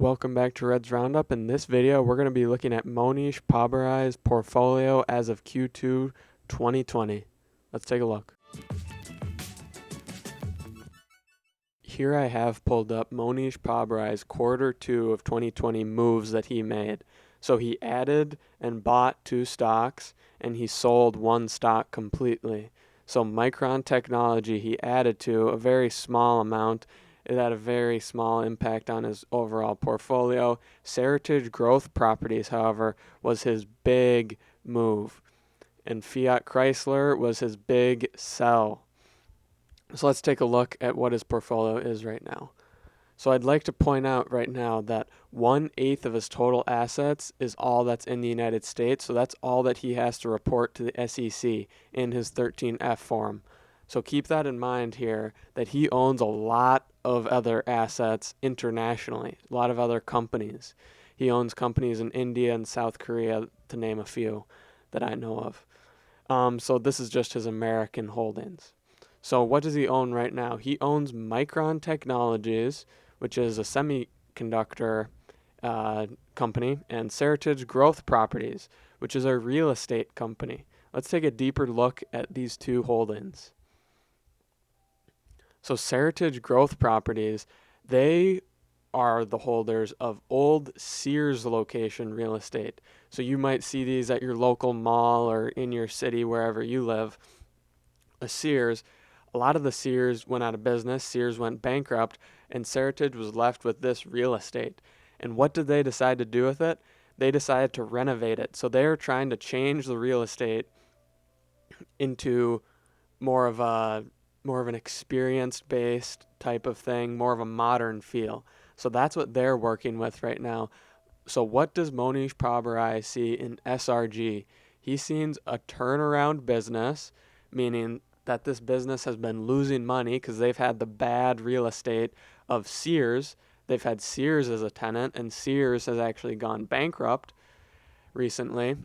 Welcome back to Reds Roundup. In this video, we're going to be looking at Mohnish Pabrai's portfolio as of Q2 2020. Let's take a look. Here I have pulled up Mohnish Pabrai's Q2 of 2020 moves that he made. So he added and bought 2 stocks, and he sold 1 stock completely. So Micron Technology he added to a very small amount. It had a very small impact on his overall portfolio. Seratige Growth Properties, however, was his big move. And Fiat Chrysler was his big sell. So let's take a look at what his portfolio is right now. So I'd like to point out right now that 1/8 of his total assets is all that's in the United States. So that's all that he has to report to the SEC in his 13F form. So keep that in mind here, that he owns a lot of other assets internationally, a lot of other companies. He owns companies in India and South Korea, to name a few that I know of. So this is just his American holdings. So what does he own right now? He owns Micron Technologies, which is a semiconductor company, and Seratige Growth Properties, which is a real estate company. Let's take a deeper look at these 2 holdings. So Seratige Growth Properties, they are the holders of old Sears location real estate. So you might see these at your local mall or in your city, wherever you live. A Sears, a lot of the Sears went out of business, Sears went bankrupt, and Seratige was left with this real estate. And what did they decide to do with it? They decided to renovate it. So they're trying to change the real estate into more of an experience-based type of thing, more of a modern feel. So that's what they're working with right now. So what does Mohnish Pabrai see in SRG? He sees a turnaround business, meaning that this business has been losing money because they've had the bad real estate of Sears. They've had Sears as a tenant, and Sears has actually gone bankrupt recently.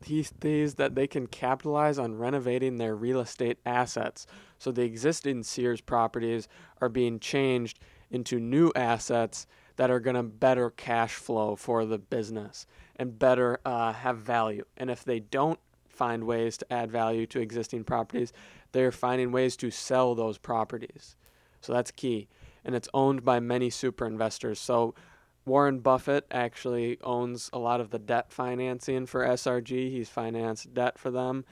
He sees that they can capitalize on renovating their real estate assets. So the existing Sears properties are being changed into new assets that are going to better cash flow for the business and better have value. And if they don't find ways to add value to existing properties, they're finding ways to sell those properties. So that's key. And it's owned by many super investors. So Warren Buffett actually owns a lot of the debt financing for SRG. He's financed debt for them.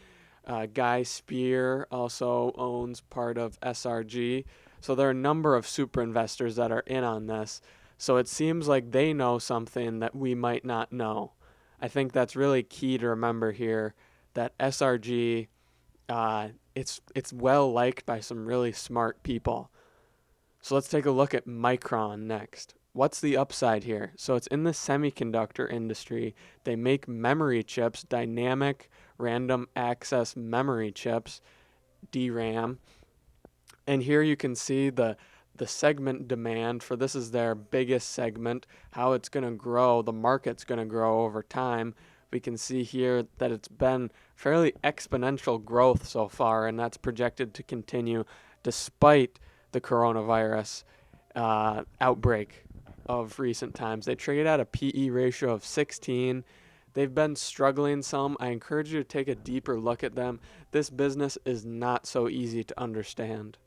Guy Spear also owns part of SRG. So there are a number of super investors that are in on this. So it seems like they know something that we might not know. I think that's really key to remember here, that SRG, it's well liked by some really smart people. So let's take a look at Micron next. What's the upside here? So it's in the semiconductor industry. They make memory chips, dynamic random access memory chips, DRAM. And here you can see the segment demand for this is their biggest segment, how it's going to grow, the market's going to grow over time. We can see here that it's been fairly exponential growth so far, and that's projected to continue despite the coronavirus outbreak of recent times. They trade at a PE ratio of 16. They've been struggling some. I encourage you to take a deeper look at them. This business is not so easy to understand.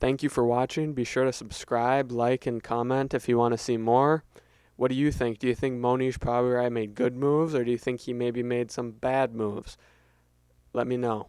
Thank you for watching. Be sure to subscribe, like, and comment if you want to see more. What do you think? Do you think Mohnish Pabrai made good moves, or do you think he maybe made some bad moves? Let me know.